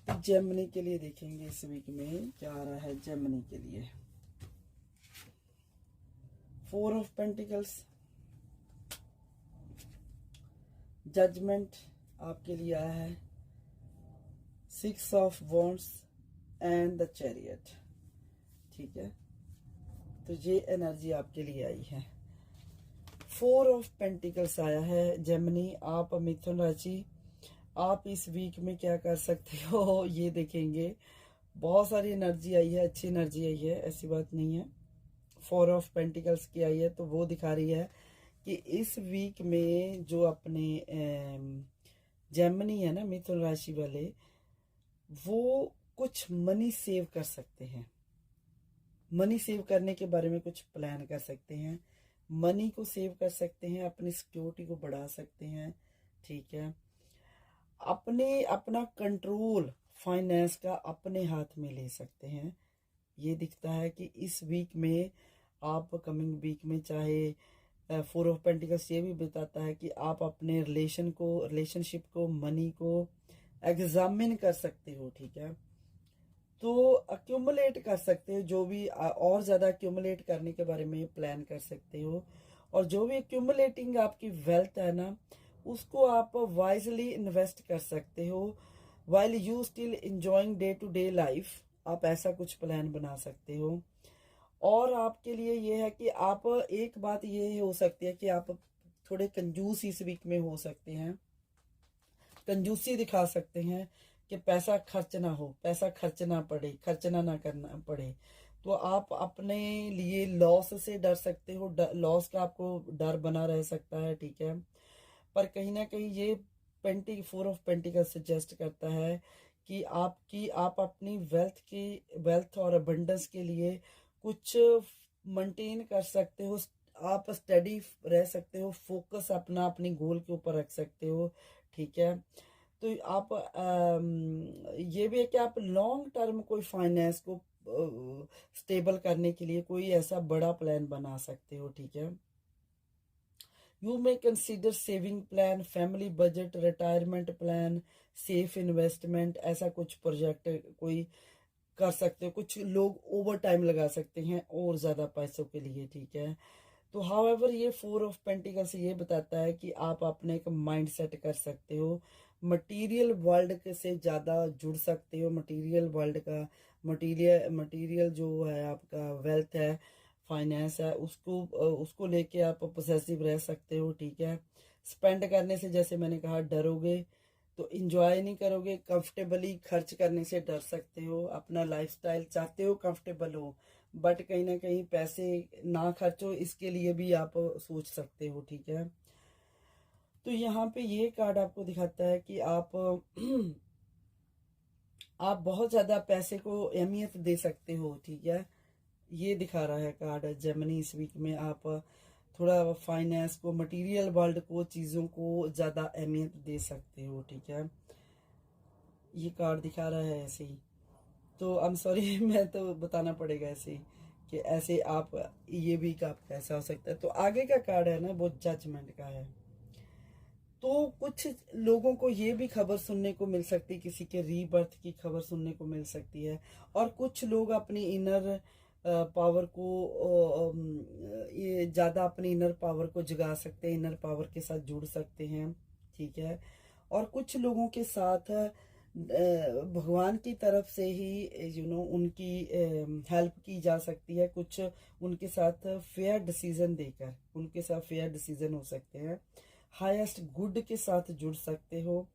तो जेमिनी के लिए देखेंगे इस वीक में क्या आ रहा है जेमिनी के लिए। 4 ऑफ पेंटिकल्स, जजमेंट आपके लिए आया है, 6 of wands and the chariot. ठीक है, तो ये एनर्जी आपके लिए आई है। 4 ऑफ पेंटिकल्स आया है। जेमिनी, आप मिथुन राशि, आप इस वीक में क्या कर सकते हो ये देखेंगे। बहुत सारी एनर्जी आई है, अच्छी एनर्जी आई है, ऐसी बात नहीं है। 4 ऑफ पेंटिकल्स की आई है तो वो दिखा रही है कि इस वीक में जो अपने जेमिनी है ना, मिथुन राशि वाले, वो कुछ मनी सेव कर सकते हैं। मनी सेव करने के बारे में कुछ प्लान कर सकते हैं, मनी को सेव कर सकते हैं, अपनी सिक्योरिटी को बढ़ा सकते हैं। ठीक है, अपना कंट्रोल फाइनेंस का अपने हाथ में ले सकते हैं। ये दिखता है कि इस वीक में आप कमिंग वीक में, चाहे 4 ऑफ पेंटिकल्स ये भी बताता है कि आप अपने रिलेशनशिप को, मनी को एग्जामिन कर सकते हो। ठीक है, तो अक्यूमुलेट कर सकते हो, जो भी और ज़्यादा अक्यूमुलेट करने के बारे में प्लान कर सकते हो। और जो भी अक्यूमुलेटिंग आपकी वेल्थ है ना, उसको आप वाइजली इन्वेस्ट कर सकते हो। While you still enjoying day to day life, आप ऐसा कुछ प्लान बना सकते हो। और आपके लिए ये है कि आप, एक बात ये हो सकती है कि आप थोड़े कंजूस इस वीक में हो सकते हैं, कंजूसी दिखा सकते हैं कि पैसा खर्च ना हो, पैसा खर्च ना पड़े, खर्चना ना करना पड़े। तो आप अपने लिए लॉस से डर सकते हो, लॉस का आपको डर बना रह सकता है। ठीक है, पर कहीं ना कहीं ये 4 ऑफ पेंटिकल सजेस्ट करता है कि आप अपनी वेल्थ और अबंडेंस के लिए कुछ मेंटेन कर सकते हो। आप स्टडी रह सकते हो, फोकस अपना अपनी गोल के ऊपर रख सकते हो। ठीक है, तो आप ये भी है कि आप लॉन्ग टर्म कोई फाइनेंस को स्टेबल करने के लिए कोई ऐसा बड़ा प्लान बना सकते हो। ठीक है, you may consider saving plan, family budget, retirement plan, safe investment, ऐसा कुछ प्रोजेक्ट कोई कर सकते हो। कुछ लोग ओवर टाइम लगा सकते हैं और ज्यादा पैसों के लिए। ठीक है, तो हाउएवर ये 4 ऑफ पेंटिकल से ये बताता है कि आप अपने एक माइंड सेट कर सकते हो, मटेरियल वर्ल्ड से ज़्यादा जुड़ सकते हो। मटेरियल वर्ल्ड का मटेरियल जो है, आपका वेल्थ है, फाइनेंस है, उसको लेके आप पोसेसिव रह सकते हो। ठीक है, स्पेंड करने से, जैसे मैंने कहा, डरोगे तो इंजॉय नहीं करोगे। कंफर्टेबली खर्च करने से डर सकते हो, अपना लाइफस्टाइल चाहते हो कंफर्टेबल हो, बट कहीं ना कहीं पैसे ना खर्चो, इसके लिए भी आप सोच सकते हो। ठीक है, तो यहाँ पे ये कार्ड आपको दिखाता है कि आप बहुत ज्यादा पैसे को अहमियत दे सकते हो। ठीक है, ये दिखा रहा है कार्ड जेमिनी। इस वीक में आप थोड़ा फाइनेंस को, मटेरियल वर्ल्ड को, चीजों को ज्यादा अहमियत दे सकते हो। ठीक है, ये कार्ड दिखा रहा है ऐसे ही, तो आई एम सॉरी मैं तो बताना पड़ेगा ऐसे ही कि ऐसे आप, ये वीक आपका ऐसा हो सकता है। तो आगे का कार्ड है ना, वो जजमेंट का है। तो कुछ लोगों को ये भी खबर सुनने को मिल सकती है, किसी के रीबर्थ की खबर सुनने को मिल सकती है। और कुछ लोग अपनी इनर पावर को, ये ज्यादा अपनी इनर पावर को जगा सकते हैं, इनर पावर के साथ जुड़ सकते हैं। ठीक है, और कुछ लोगों के साथ भगवान की तरफ से ही उनकी हेल्प की जा सकती है। कुछ उनके साथ फेयर डिसीजन देकर, उनके साथ फेयर डिसीजन हो सकते हैं। हाईएस्ट गुड के साथ जुड़ सकते हो।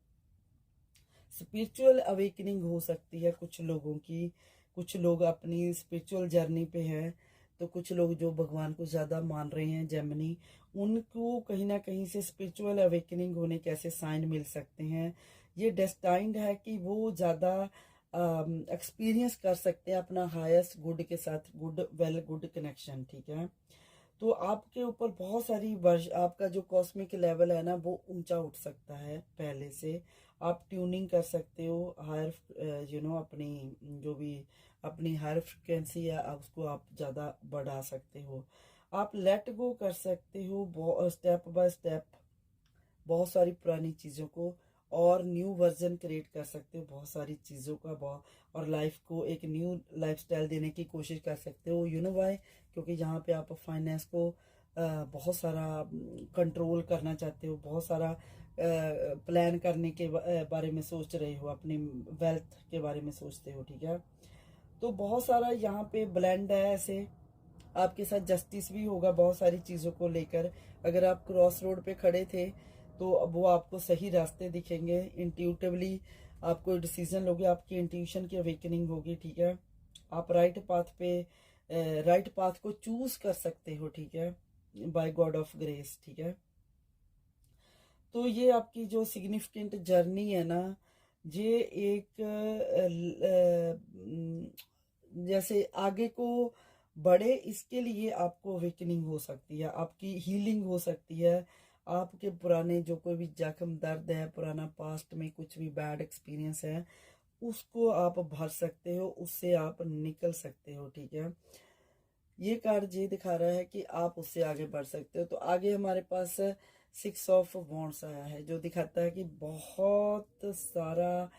स्पिरिचुअल अवेकनिंग हो सकती है कुछ लोगों की। कुछ लोग अपनी स्पिरिचुअल जर्नी पे हैं, तो कुछ लोग जो भगवान को ज्यादा मान रहे हैं, जेमिनी, उनको कहीं ना कहीं से स्पिरिचुअल अवेकनिंग होने के ऐसे साइन मिल सकते हैं। ये डेस्टाइंड है कि वो ज्यादा एक्सपीरियंस कर सकते हैं अपना हाईएस्ट गुड के साथ, गुड कनेक्शन। ठीक है, तो आपके ऊपर बहुत सारी वर्ष, आपका जो कॉस्मिक लेवल है ना, वो ऊंचा उठ सकता है पहले से। आप ट्यूनिंग कर सकते हो हायर, अपनी जो भी अपनी हायर फ्रिक्वेंसी है, उसको आप ज़्यादा बढ़ा सकते हो। आप लेट गो कर सकते हो स्टेप बाय स्टेप बहुत सारी पुरानी चीज़ों को, और न्यू वर्जन क्रिएट कर सकते हो बहुत सारी चीज़ों का, और लाइफ को एक न्यू लाइफस्टाइल देने की कोशिश कर सकते हो। You know why? क्योंकि यहाँ पे आप फाइनेंस को बहुत सारा कंट्रोल करना चाहते हो, बहुत सारा प्लान करने के बारे में सोच रहे हो, अपनी वेल्थ के बारे में सोचते हो, ठीक है। तो बहुत सारा यहाँ पे ब्लेंड है, ऐसे आपके साथ जस्टिस भी होगा बहुत सारी चीज़ों को लेकर। अगर आप क्रॉस रोड पे खड़े थे तो अब वो आपको सही रास्ते दिखेंगे, इंट्यूटिवली आपको डिसीजन लोगे, आपकी इंट्यूशन की अवेकनिंग होगी, ठीक है। आप राइट पाथ को चूज कर सकते हो, ठीक है, बाय गॉड ऑफ ग्रेस, ठीक है। तो ये आपकी जो सिग्निफिकेंट जर्नी है ना, ये एक जैसे आगे को बढ़े, इसके लिए आपको अवेकनिंग हो सकती है, आपकी हीलिंग हो सकती है। आपके पुराने जो कोई भी जख्म दर्द है, पुराना पास्ट में कुछ भी बैड एक्सपीरियंस है, उसको आप भर सकते हो, उससे आप निकल सकते हो, ठीक है। ये कार्ड ये दिखा रहा है कि आप उससे आगे बढ़ सकते हो। तो आगे हमारे पास 6 ऑफ वॉन्ड्स आया है, जो दिखाता है कि बहुत सारा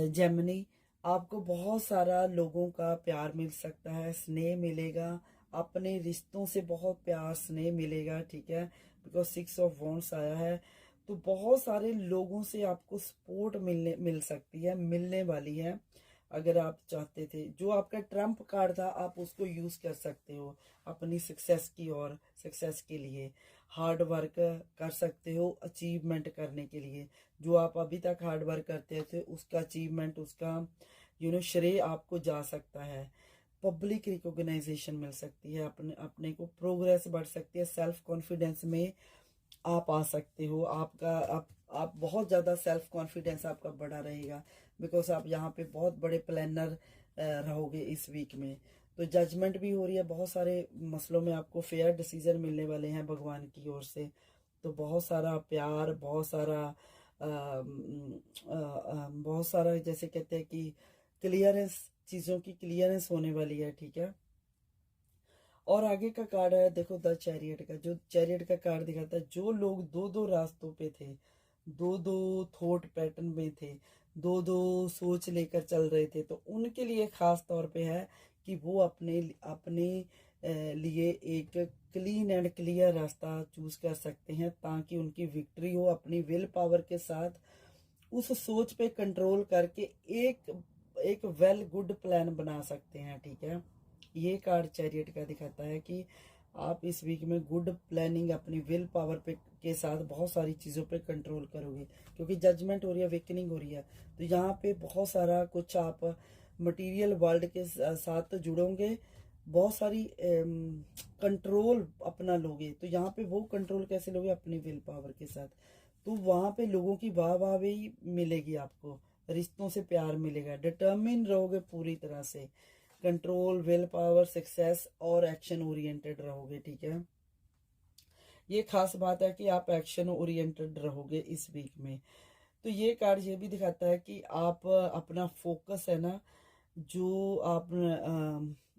जेमिनी आपको बहुत सारा लोगों का प्यार मिल सकता है, स्नेह मिलेगा, अपने रिश्तों से बहुत प्यार स्नेह मिलेगा, ठीक है, बिकॉज 6 ऑफ वॉन्ड्स आया है। तो बहुत सारे लोगों से आपको सपोर्ट मिल सकती है, मिलने वाली है। अगर आप चाहते थे, जो आपका ट्रम्प कार्ड था, आप उसको यूज कर सकते हो अपनी सक्सेस की, और सक्सेस के लिए हार्ड वर्क कर सकते हो अचीवमेंट करने के लिए। जो आप अभी तक हार्ड वर्क करते थे, उसका अचीवमेंट, उसका श्रेय आपको जा सकता है। पब्लिक रिकॉग्नाइजेशन मिल सकती है, अपने को प्रोग्रेस बढ़ सकती है, सेल्फ कॉन्फिडेंस में आप आ सकते हो। आप बहुत ज़्यादा सेल्फ कॉन्फिडेंस आपका बढ़ा रहेगा, बिकॉज आप यहाँ पे बहुत बड़े प्लानर रहोगे इस वीक में। तो जजमेंट भी हो रही है, बहुत सारे मसलों में आपको फेयर डिसीजन मिलने वाले हैं भगवान की ओर से। तो बहुत सारा प्यार, बहुत सारा जैसे कहते हैं कि क्लियरेंस, चीज़ों की क्लियरेंस होने वाली है, ठीक है। और आगे का कार्ड है, देखो द चैरियट का। जो चैरियट का कार्ड दिखाता है, जो लोग दो दो रास्तों पे थे, दो दो थॉट पैटर्न में थे, दो दो सोच लेकर चल रहे थे, तो उनके लिए खास तौर पे है कि वो अपने अपने लिए एक क्लीन एंड क्लियर रास्ता चूज कर सकते हैं, ताकि उनकी विक्ट्री हो। अपनी विल पावर के साथ उस सोच पे कंट्रोल करके एक एक वेल गुड प्लान बना सकते हैं, ठीक है। ये कार्ड चैरियट का दिखाता है कि आप इस वीक में गुड प्लानिंग अपनी विल पावर पे के साथ बहुत सारी चीज़ों पे कंट्रोल करोगे, क्योंकि जजमेंट हो रही है, वेकनिंग हो रही है। तो यहाँ पे बहुत सारा कुछ आप मटेरियल वर्ल्ड के साथ जुड़ोगे, बहुत सारी कंट्रोल अपना लोगे। तो यहाँ पे वो कंट्रोल कैसे लोगे? अपनी विल पावर के साथ। तो वहाँ पे लोगों की वाह भी मिलेगी, आपको रिश्तों से प्यार मिलेगा, डिटर्मिन रहोगे पूरी तरह से, कंट्रोल, विल पावर, सक्सेस और एक्शन ओरिएंटेड रहोगे, ठीक है। ये खास बात है कि आप एक्शन ओरिएंटेड रहोगे इस वीक में। तो ये कार्ड ये भी दिखाता है कि आप अपना फोकस है ना, जो आप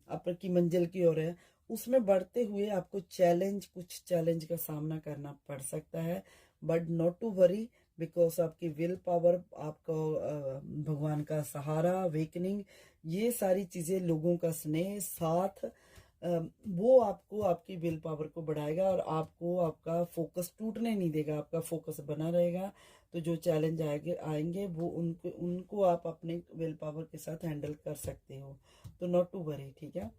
आपकी मंजिल की ओर है, उसमें बढ़ते हुए आपको कुछ चैलेंज का सामना करना पड़ सकता है, but not to worry, because आपकी विल पावर, आपका भगवान का सहारा, वेकनिंग, ये सारी चीज़ें, लोगों का स्नेह, साथ, वो आपको आपकी विल पावर को बढ़ाएगा, और आपको आपका फोकस टूटने नहीं देगा, आपका फोकस बना रहेगा। तो जो चैलेंज आएंगे वो उनको आप अपने विल पावर के साथ हैंडल कर सकते हो। तो नॉट टू वरी, ठीक है।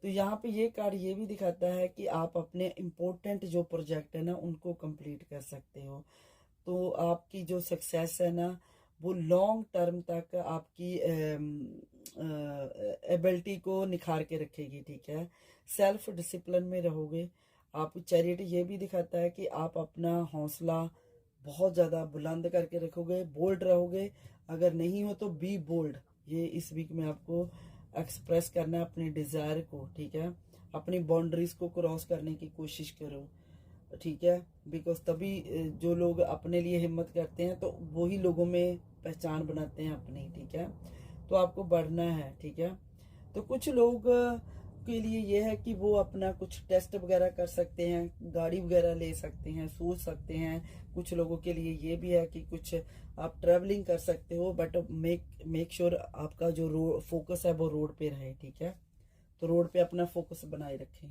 तो यहाँ पे ये कार्ड ये भी दिखाता है कि आप अपने इम्पोर्टेंट जो प्रोजेक्ट है ना, उनको कंप्लीट कर सकते हो। तो आपकी जो सक्सेस है ना, वो लॉन्ग टर्म तक आपकी एबिलिटी को निखार के रखेगी, ठीक है। सेल्फ डिसिप्लिन में रहोगे आप। चैरिटी ये भी दिखाता है कि आप अपना हौसला बहुत ज़्यादा बुलंद करके रखोगे, बोल्ड रहोगे। अगर नहीं हो तो बी बोल्ड, ये इस वीक में आपको एक्सप्रेस करना है अपने डिज़ायर को, ठीक है। अपनी बाउंड्रीज को क्रॉस करने की कोशिश करो, ठीक है, बिकॉज तभी जो लोग अपने लिए हिम्मत करते हैं, तो वही लोगों में पहचान बनाते हैं अपनी, ठीक है। तो आपको बढ़ना है, ठीक है। तो कुछ लोग के लिए ये है कि वो अपना कुछ टेस्ट वगैरह कर सकते हैं, गाड़ी वगैरह ले सकते हैं, सोच सकते हैं। कुछ लोगों के लिए ये भी है कि कुछ आप ट्रैवलिंग कर सकते हो, बट मेक श्योर आपका जो फोकस है वो रोड पे रहे, ठीक है। तो रोड पे अपना फोकस बनाए रखें।